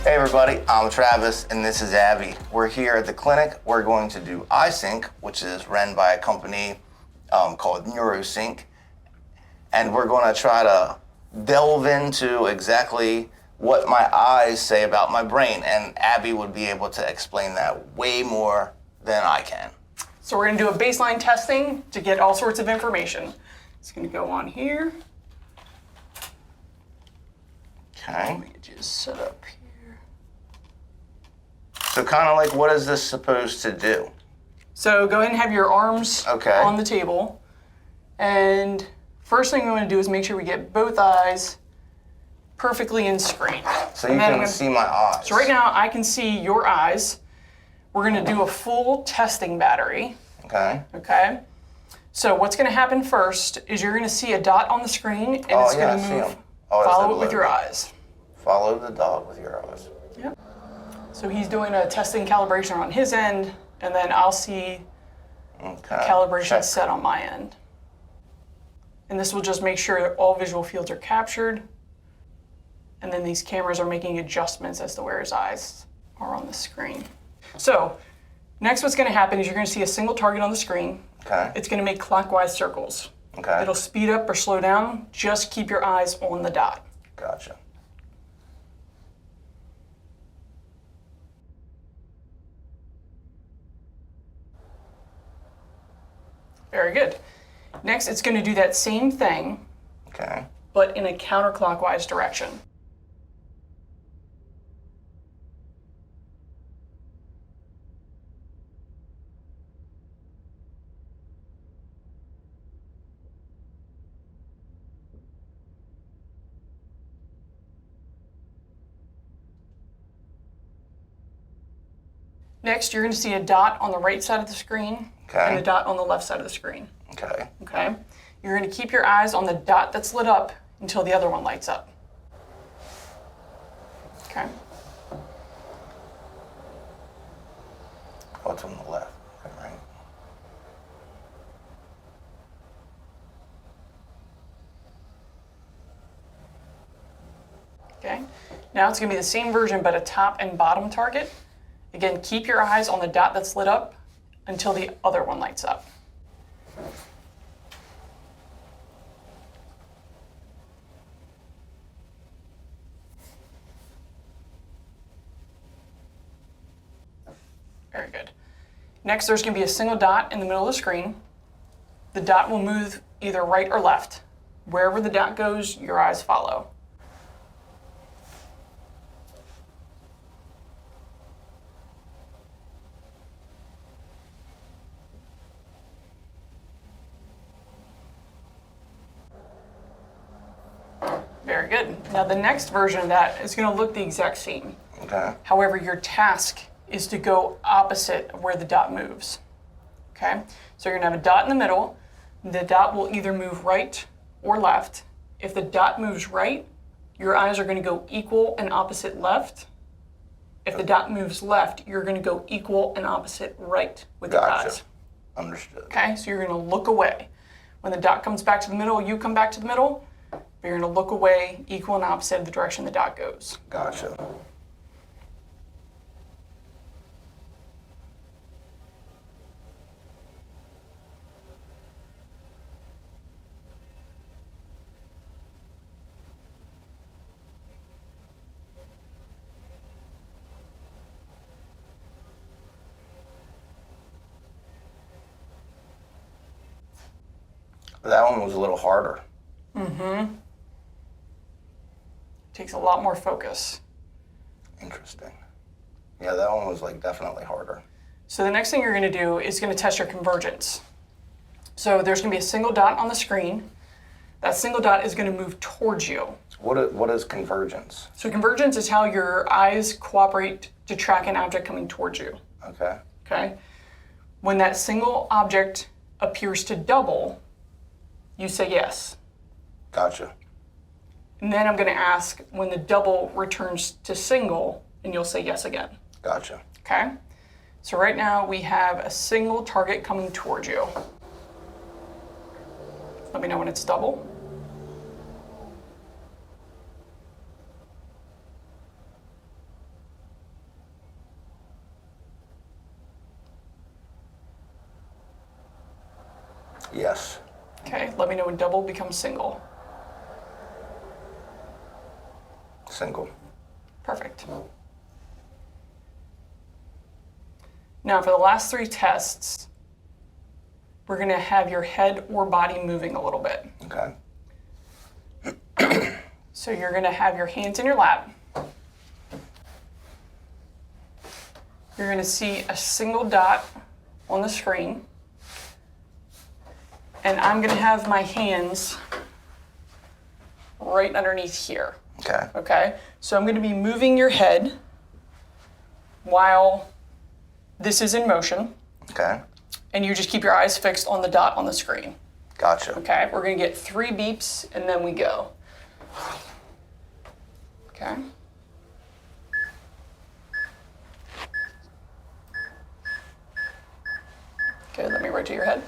Hey everybody, I'm Travis and this is Abby. We're here at the clinic. We're going to do iSync, which is run by a company called NeuroSync. And we're going to try to delve into exactly what my eyes say about my brain. And Abby would be able to explain that way more than I can. So we're going to do a baseline testing to get all sorts of information. It's going to go on here. Okay. Let me get you set up here. So kind of like, what is this supposed to do? So go ahead and have your arms on the table. And first thing we want to do is make sure we get both eyes perfectly in screen. So you can see my eyes. So right now I can see your eyes. We're going to do a full testing battery. Okay. Okay. So what's going to happen first is you're going to see a dot on the screen, and it's going to move. Follow it with your eyes. Follow the dot with your eyes. Yep. So he's doing a testing calibration on his end, and then I'll see calibration set on my end. And this will just make sure that all visual fields are captured. And then these cameras are making adjustments as to where his eyes are on the screen. So next what's going to happen is you're going to see a single target on the screen. Okay. It's going to make clockwise circles. Okay. It'll speed up or slow down. Just keep your eyes on the dot. Gotcha. Very good. Next, it's going to do that same thing, but in a counterclockwise direction. Next, you're going to see a dot on the right side of the screen and a dot on the left side of the screen. Okay. You're going to keep your eyes on the dot that's lit up until the other one lights up. Okay. Oh, it's on the left. Okay, right. Okay. Now it's going to be the same version, but a top and bottom target. Again, keep your eyes on the dot that's lit up until the other one lights up. Very good. Next, there's going to be a single dot in the middle of the screen. The dot will move either right or left. Wherever the dot goes, your eyes follow. Very good. Now the next version of that is going to look the exact same. Okay. However, your task is to go opposite of where the dot moves. Okay? So you're going to have a dot in the middle. The dot will either move right or left. If the dot moves right, your eyes are going to go equal and opposite left. If the dot moves left, you're going to go equal and opposite right with your eyes. Understood. Okay? So you're going to look away. When the dot comes back to the middle, you come back to the middle. But you're going to look away, equal and opposite of the direction the dot goes. Gotcha. That one was a little harder. Mm-hmm. Takes a lot more focus. Interesting. Yeah, that one was like definitely harder. So the next thing you're going to do is going to test your convergence. So there's going to be a single dot on the screen. That single dot is going to move towards you. What is convergence? So convergence is how your eyes cooperate to track an object coming towards you. Okay. Okay? When that single object appears to double, you say yes. Gotcha. And then I'm going to ask when the double returns to single, and you'll say yes again. Gotcha. Okay? So right now we have a single target coming towards you. Let me know when it's double. . Yes. Okay, let me know when double becomes single. Single. Perfect. Now for the last 3 tests, we're going to have your head or body moving a little bit. Okay. So you're going to have your hands in your lap. You're going to see a single dot on the screen. And I'm going to have my hands right underneath here. Okay. Okay? So I'm going to be moving your head while this is in motion. Okay. And you just keep your eyes fixed on the dot on the screen. Gotcha. Okay? We're going to get 3 beeps and then we go. Okay? Okay, let me rotate your head.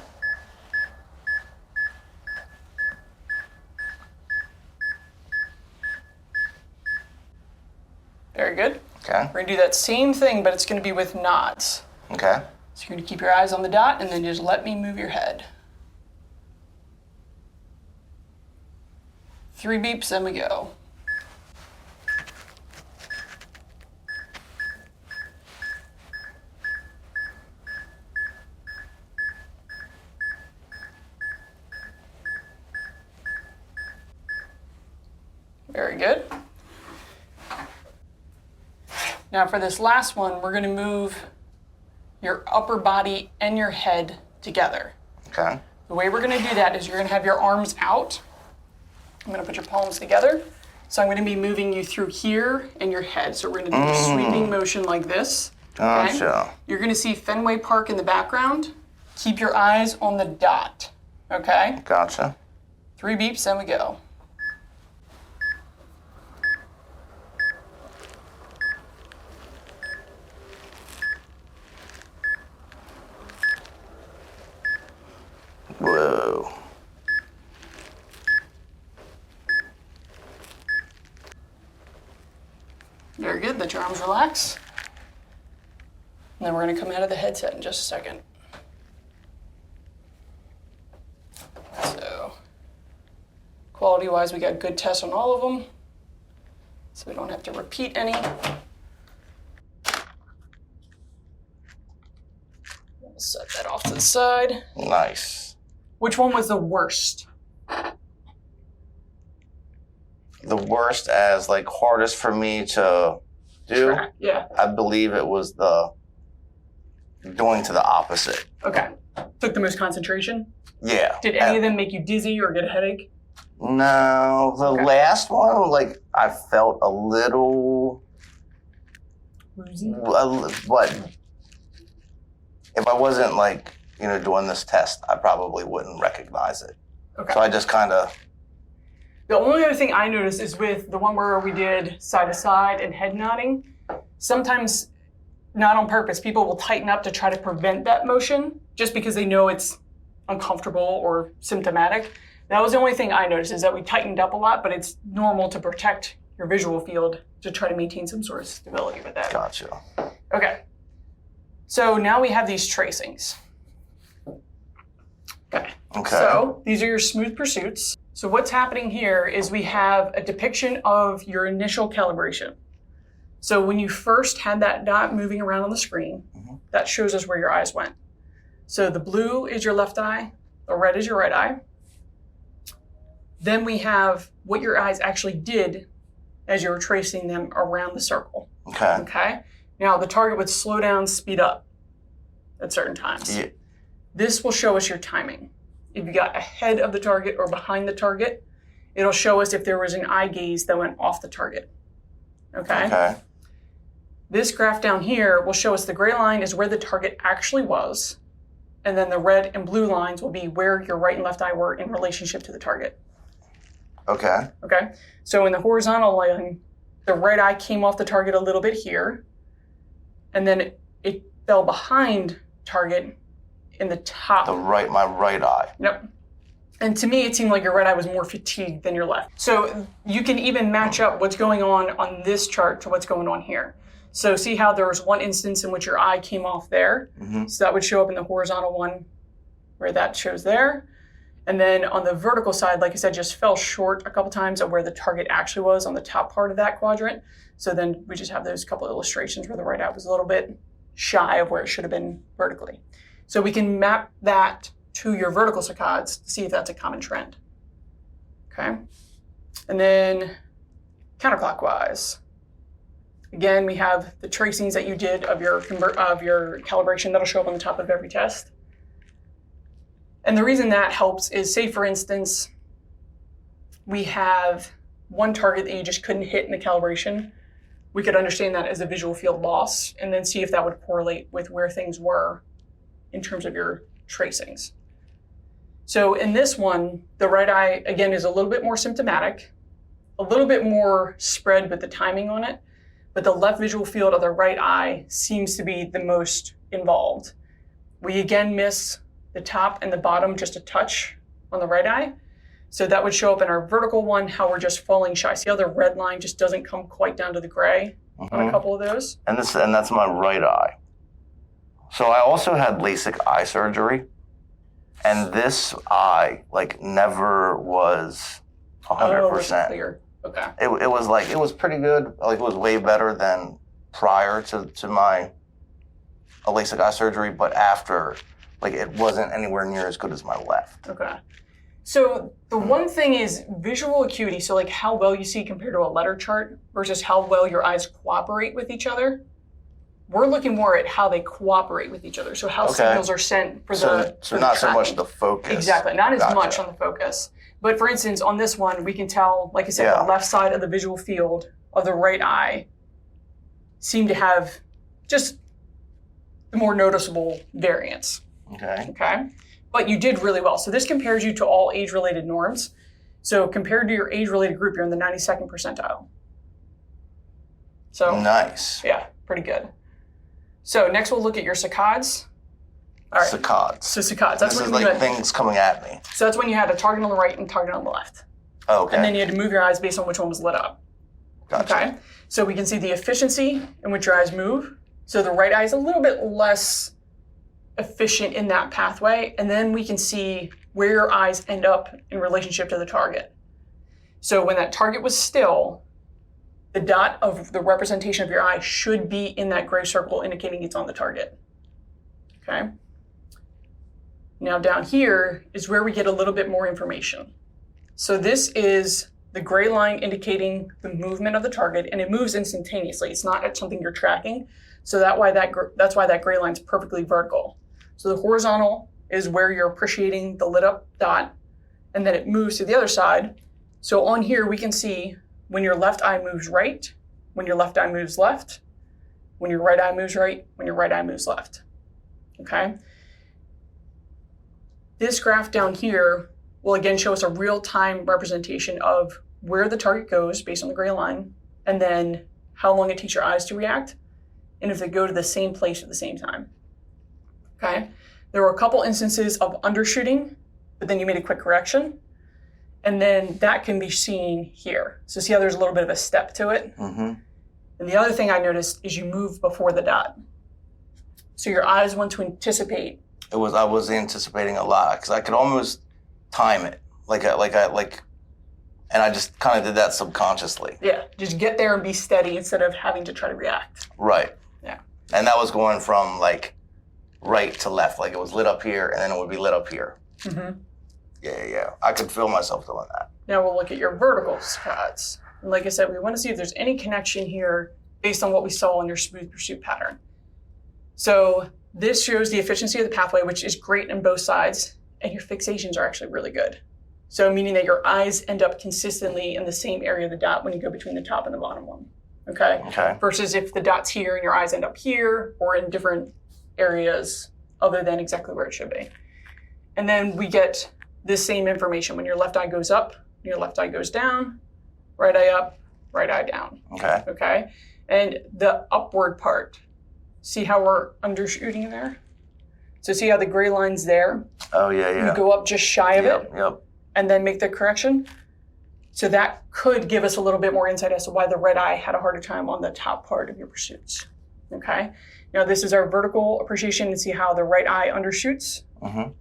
Very good. Okay. We're going to do that same thing, but it's going to be with nods. Okay. So you're going to keep your eyes on the dot and then just let me move your head. 3 beeps, then we go. Very good. Now for this last one, we're going to move your upper body and your head together. Okay. The way we're going to do that is you're going to have your arms out. I'm going to put your palms together. So I'm going to be moving you through here and your head. So we're going to do a sweeping motion like this. Okay? Gotcha. You're going to see Fenway Park in the background. Keep your eyes on the dot. Okay? Gotcha. 3 beeps, then we go. Whoa. Very good. Let your arms relax. And then we're going to come out of the headset in just a second. So, quality-wise, we got good tests on all of them. So we don't have to repeat any. Set that off to the side. Nice. Which one was the worst? The worst as like hardest for me to do. Yeah. I believe it was the going to the opposite. Okay. Took the most concentration? Yeah. Did any of them make you dizzy or get a headache? No, the Okay. last one, like I felt a little. Woozy? But if I wasn't like doing this test, I probably wouldn't recognize it. Okay. So I just kind of. The only other thing I noticed is with the one where we did side to side and head nodding, sometimes, not on purpose, people will tighten up to try to prevent that motion just because they know it's uncomfortable or symptomatic. That was the only thing I noticed, is that we tightened up a lot, but it's normal to protect your visual field to try to maintain some sort of stability with that. Gotcha. Okay. So now we have these tracings. Okay. Okay. So these are your smooth pursuits. So what's happening here is we have a depiction of your initial calibration. So when you first had that dot moving around on the screen, that shows us where your eyes went. So the blue is your left eye, the red is your right eye. Then we have what your eyes actually did as you were tracing them around the circle. Okay. Okay? Now the target would slow down, speed up at certain times. Yeah. This will show us your timing. If you got ahead of the target or behind the target, it'll show us if there was an eye gaze that went off the target. Okay? Okay. This graph down here will show us the gray line is where the target actually was, and then the red and blue lines will be where your right and left eye were in relationship to the target. Okay. Okay? So in the horizontal line, the right eye came off the target a little bit here, and then it fell behind target in the top. My right eye. Yep. And to me, it seemed like your right eye was more fatigued than your left. So you can even match up what's going on this chart to what's going on here. So see how there was one instance in which your eye came off there? Mm-hmm. So that would show up in the horizontal one where that shows there. And then on the vertical side, like I said, just fell short a couple times of where the target actually was on the top part of that quadrant. So then we just have those couple illustrations where the right eye was a little bit shy of where it should have been vertically. So we can map that to your vertical saccades to see if that's a common trend. Okay. And then counterclockwise. Again, we have the tracings that you did of your calibration that'll show up on the top of every test. And the reason that helps is, say for instance, we have one target that you just couldn't hit in the calibration. We could understand that as a visual field loss and then see if that would correlate with where things were in terms of your tracings. So in this one, the right eye, again, is a little bit more symptomatic, a little bit more spread with the timing on it, but the left visual field of the right eye seems to be the most involved. We again miss the top and the bottom just a touch on the right eye. So that would show up in our vertical one, how we're just falling shy. See how the red line just doesn't come quite down to the gray on a couple of those? And that's my right eye. So I also had LASIK eye surgery, and this eye never was 100%. Clear. Okay. It was pretty good. It was way better than prior to my LASIK eye surgery, but after, it wasn't anywhere near as good as my left. Okay. So the one thing is visual acuity, so how well you see compared to a letter chart versus how well your eyes cooperate with each other. We're looking more at how they cooperate with each other. So how signals are sent for the So not so much the focus. Exactly, not as much on the focus. But for instance, on this one, we can tell, like I said, the left side of the visual field of the right eye seem to have just the more noticeable variance. Okay. But you did really well. So this compares you to all age-related norms. So compared to your age-related group, you're in the 92nd percentile. So nice. Yeah, pretty good. So next we'll look at your saccades. All right. Saccades. So saccades. This is things coming at me. So that's when you had a target on the right and target on the left. Okay. And then you had to move your eyes based on which one was lit up. Gotcha. Okay. So we can see the efficiency in which your eyes move. So the right eye is a little bit less efficient in that pathway. And then we can see where your eyes end up in relationship to the target. So when that target was still, the dot of the representation of your eye should be in that gray circle indicating it's on the target. Okay. Now down here is where we get a little bit more information. So this is the gray line indicating the movement of the target, and it moves instantaneously. It's not something you're tracking. So that's why that gray line's perfectly vertical. So the horizontal is where you're appreciating the lit up dot, and then it moves to the other side. So on here we can see when your left eye moves right, when your left eye moves left, when your right eye moves right, when your right eye moves left. Okay? This graph down here will again show us a real-time representation of where the target goes based on the gray line, and then how long it takes your eyes to react, and if they go to the same place at the same time. Okay? There were a couple instances of undershooting, but then you made a quick correction, and then that can be seen here. So see how there's a little bit of a step to it? Mm-hmm. And the other thing I noticed is you move before the dot. So your eyes want to anticipate. I was anticipating a lot because I could almost time it, and I just kind of did that subconsciously. Yeah, just get there and be steady instead of having to try to react. Right. Yeah. And that was going from right to left, it was lit up here and then it would be lit up here. Mm-hmm. Yeah. I could feel myself doing that. Now we'll look at your vertical saccades. And like I said, we want to see if there's any connection here based on what we saw in your smooth pursuit pattern. So this shows the efficiency of the pathway, which is great on both sides, and your fixations are actually really good. So meaning that your eyes end up consistently in the same area of the dot when you go between the top and the bottom one. Okay? Versus if the dot's here and your eyes end up here or in different areas other than exactly where it should be. And then we get this same information when your left eye goes up, your left eye goes down, right eye up, right eye down. Okay? And the upward part, see how we're undershooting there? So see how the gray line's there? Oh, yeah. You go up just shy of it. Yep. And then make the correction. So that could give us a little bit more insight as to why the red eye had a harder time on the top part of your pursuits. Okay? Now this is our vertical appreciation and see how the right eye undershoots. Mm-hmm.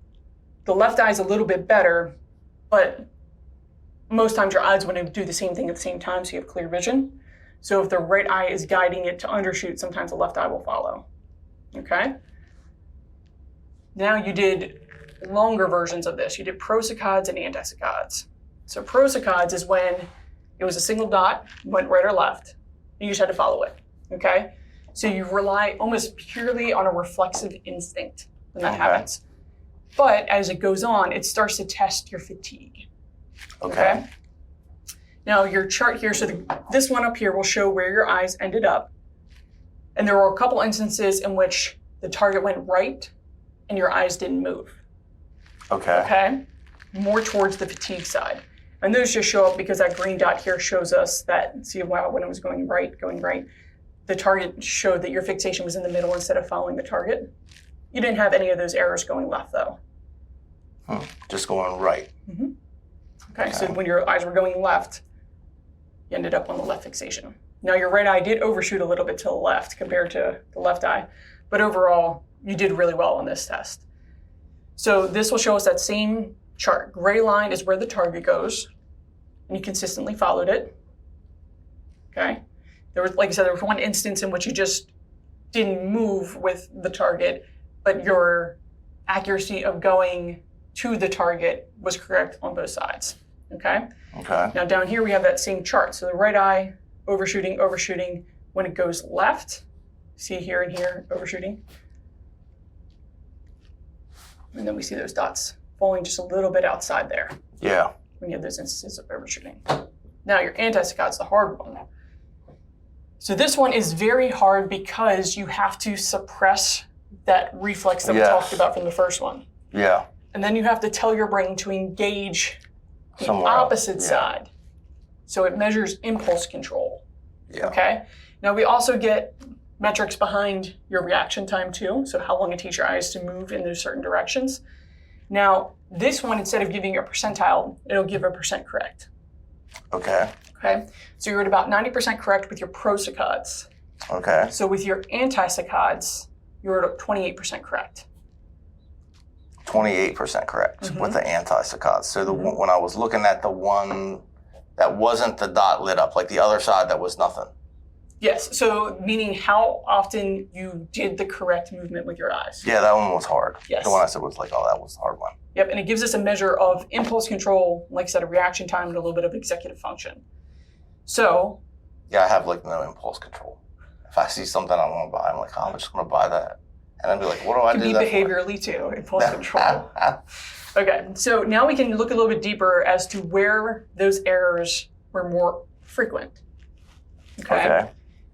The left eye is a little bit better, but most times your eyes want to do the same thing at the same time, so you have clear vision. So if the right eye is guiding it to undershoot, sometimes the left eye will follow. Okay? Now you did longer versions of this. You did prosaccades and antisaccades. So prosaccades is when it was a single dot, went right or left. You just had to follow it. Okay? So you rely almost purely on a reflexive instinct when that happens. But as it goes on, it starts to test your fatigue. Okay? Now your chart here, so this one up here will show where your eyes ended up. And there were a couple instances in which the target went right and your eyes didn't move. Okay? More towards the fatigue side. And those just show up because that green dot here shows us that, see, wow, when it was going right, the target showed that your fixation was in the middle instead of following the target. You didn't have any of those errors going left, though. Just going right. Mm-hmm. Okay, so when your eyes were going left, you ended up on the left fixation. Now, your right eye did overshoot a little bit to the left compared to the left eye, but overall, you did really well on this test. So this will show us that same chart. Gray line is where the target goes, and you consistently followed it. Okay? There was, like I said, there was one instance in which you just didn't move with the target, but your accuracy of going to the target was correct on both sides. Okay? Now down here we have that same chart. So the right eye, overshooting. When it goes left, see here and here, overshooting. And then we see those dots falling just a little bit outside there. Yeah. When you have those instances of overshooting. Now your antisaccades, the hard one. So this one is very hard because you have to suppress that reflex that we talked about from the first one. Yeah. And then you have to tell your brain to engage the opposite side. So it measures impulse control. Yeah. Okay? Now we also get metrics behind your reaction time too. So how long it takes your eyes to move in those certain directions. Now, this one, instead of giving you a percentile, it'll give a percent correct. Okay? So you're at about 90% correct with your prosaccades. So with your antisaccades, you're at 28% correct. 28% correct with the antisaccades. So when I was looking at the one that wasn't the dot lit up, like the other side that was nothing. Yes, so meaning how often you did the correct movement with your eyes. Yeah, that one was hard. Yes. The one I said was like, oh, that was the hard one. Yep, and it gives us a measure of impulse control, like I said, a reaction time, and a little bit of executive function. So. Yeah, I have like no impulse control. If I see something I want to buy, I'm like, oh, I'm just going to buy that. And I'd be like, what do I do that behaviorally too, impulse control. Okay, so now we can look a little bit deeper as to where those errors were more frequent. Okay.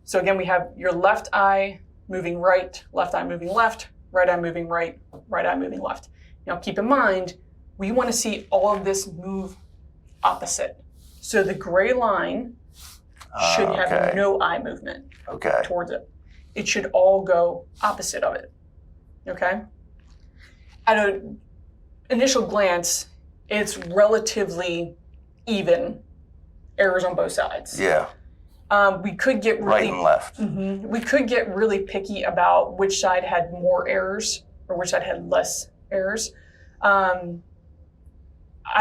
So again, we have your left eye moving right, left eye moving left, right eye moving right, right eye moving left. Now keep in mind, we want to see all of this move opposite. So the gray line should have no eye movement towards it. It should all go opposite of it. Okay? At an initial glance, it's relatively even errors on both sides. Yeah. We could get really right and left. We could get really picky about which side had more errors or which side had less errors. I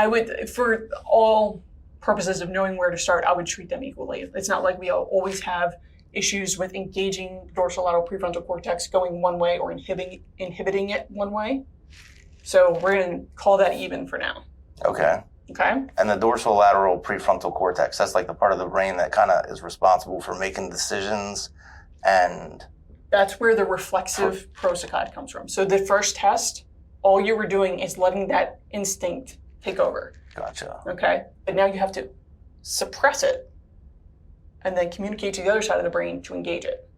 would, for all purposes of knowing where to start, I would treat them equally. It's not like we always have issues with engaging dorsolateral prefrontal cortex going one way or inhibiting it one way. So we're going to call that even for now. Okay. And the dorsolateral prefrontal cortex, that's like the part of the brain that kind of is responsible for making decisions, and that's where the reflexive prosaccade comes from. So the first test, all you were doing is letting that instinct take over. Gotcha. Okay? But now you have to suppress it and then communicate to the other side of the brain to engage it.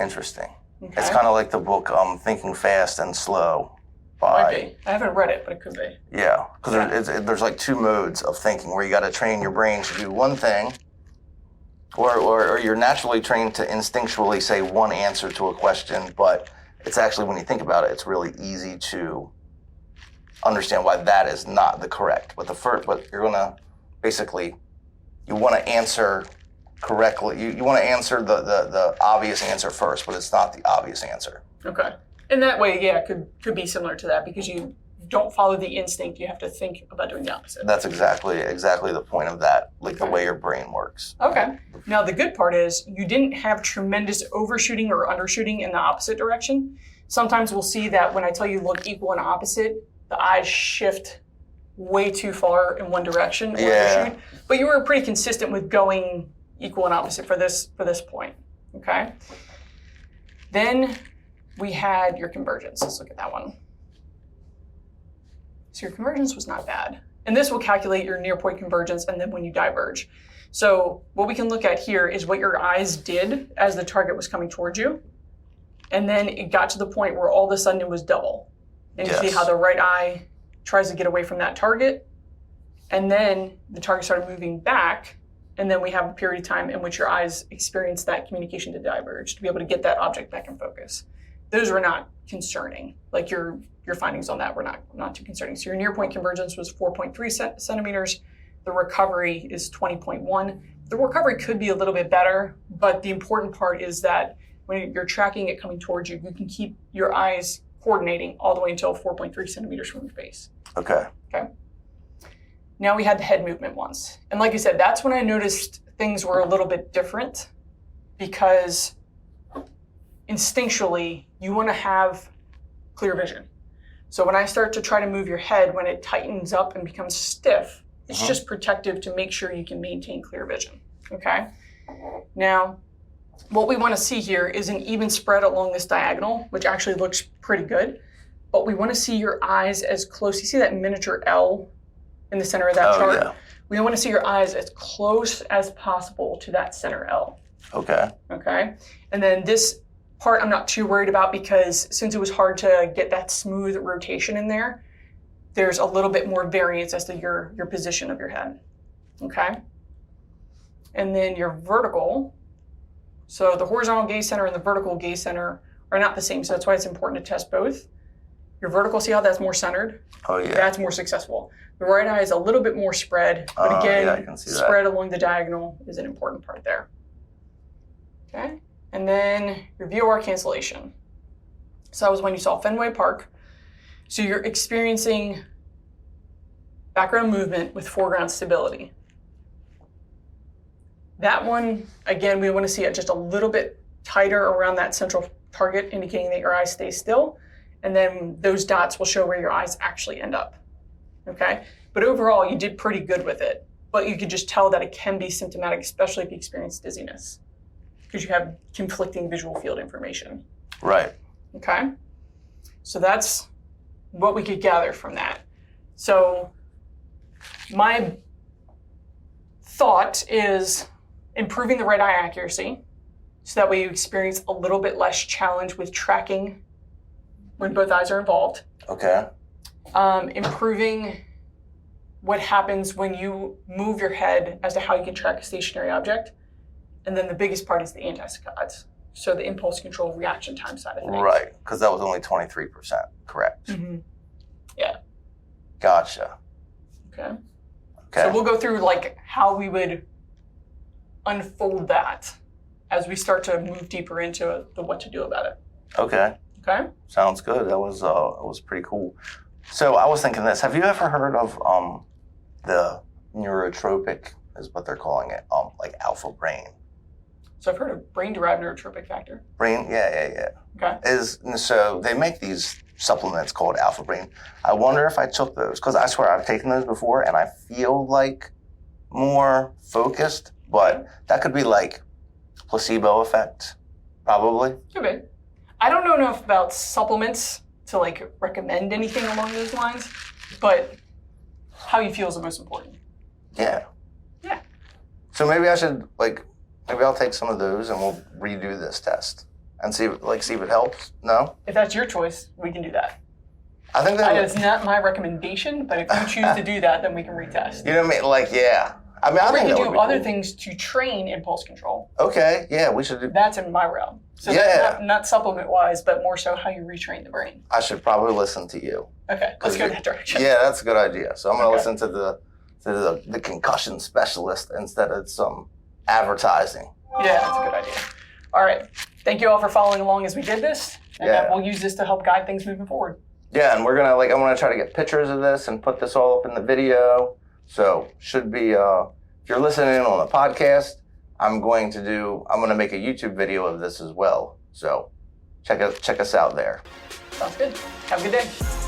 Interesting. It's kind of like the book Thinking Fast and Slow. Might be. I haven't read it, but it could be. Yeah, because there's like two modes of thinking where you got to train your brain to do one thing, or you're naturally trained to instinctually say one answer to a question, but it's actually, when you think about it, it's really easy to understand why that is not the correct. But you're going to basically, you want to answer correctly. You want to answer the obvious answer first, but it's not the obvious answer. Okay. And that way, yeah, it could be similar to that because you don't follow the instinct, you have to think about doing the opposite. That's exactly the point of that, like the way your brain works. Okay. Now the good part is you didn't have tremendous overshooting or undershooting in the opposite direction. Sometimes we'll see that when I tell you look equal and opposite, the eyes shift way too far in one direction. Yeah. But you were pretty consistent with going equal and opposite for this point. Okay. Then we had your convergence. Let's look at that one. So your convergence was not bad. And this will calculate your near point convergence and then when you diverge. So what we can look at here is what your eyes did as the target was coming towards you. And then it got to the point where all of a sudden it was double. And you see how the right eye tries to get away from that target. And then the target started moving back. And then we have a period of time in which your eyes experience that communication to diverge to be able to get that object back in focus. Those were not concerning. Like your findings on that were not too concerning. So your near point convergence was 4.3 centimeters. The recovery is 20.1. The recovery could be a little bit better, but the important part is that when you're tracking it coming towards you, you can keep your eyes coordinating all the way until 4.3 centimeters from your face. Okay. Okay. Now we had the head movement ones. And like I said, that's when I noticed things were a little bit different because instinctually you want to have clear vision. So when I start to try to move your head, when it tightens up and becomes stiff, it's just protective to make sure you can maintain clear vision. Okay. Now, what we want to see here is an even spread along this diagonal, which actually looks pretty good. But we want to see your eyes as close. You see that miniature L in the center of that chart? Yeah. We want to see your eyes as close as possible to that center L. Okay. Okay. And then this part I'm not too worried about because since it was hard to get that smooth rotation in there, there's a little bit more variance as to your position of your head. Okay. And then your vertical. So the horizontal gaze center and the vertical gaze center are not the same. So that's why it's important to test both. Your vertical, see how that's more centered? Oh, yeah. That's more successful. The right eye is a little bit more spread, but again, yeah, I can see spread along the diagonal is an important part there. Okay, and then your VOR cancellation. So that was when you saw Fenway Park. So you're experiencing background movement with foreground stability. That one, again, we want to see it just a little bit tighter around that central target, indicating that your eyes stay still. And then those dots will show where your eyes actually end up, okay? But overall, you did pretty good with it. But you could just tell that it can be symptomatic, especially if you experience dizziness, because you have conflicting visual field information. Right. Okay? So that's what we could gather from that. So my thought is improving the right eye accuracy so that way you experience a little bit less challenge with tracking when both eyes are involved. Okay. Improving what happens when you move your head as to how you can track a stationary object. And then the biggest part is the anti-saccades. So the impulse control reaction time side of things. Right, because that was only 23%, correct? Mm-hmm. Yeah. Gotcha. Okay. So we'll go through like how we would unfold that as we start to move deeper into the what to do about it. Okay. Okay. Sounds good. That was pretty cool. So I was thinking this. Have you ever heard of the neurotropic, is what they're calling it, like alpha brain? So I've heard of brain-derived neurotropic factor. Brain, yeah. Okay. So they make these supplements called alpha brain. I wonder if I took those, because I swear I've taken those before and I feel like more focused, but that could be like placebo effect, probably. Could be. I don't know enough about supplements to like recommend anything along those lines, but how you feel is the most important. Yeah. Yeah. So maybe I'll take some of those and we'll redo this test and see if it helps. No? If that's your choice, we can do that. I think that it's not my recommendation, but if you choose to do that, then we can retest. You know what I mean? Like, yeah. I mean, I think we can do other things to train impulse control. Okay, yeah, we should do. That's in my realm. So not supplement-wise, but more so how you retrain the brain. I should probably listen to you. Okay, let's go that direction. Yeah, that's a good idea. So I'm going to listen to the concussion specialist instead of some advertising. Yeah, that's a good idea. All right. Thank you all for following along as we did this. And we'll use this to help guide things moving forward. Yeah, and we're gonna I want to try to get pictures of this and put this all up in the video. So should be if you're listening on the podcast, I'm gonna make a YouTube video of this as well. So check us out there. Sounds good. Have a good day.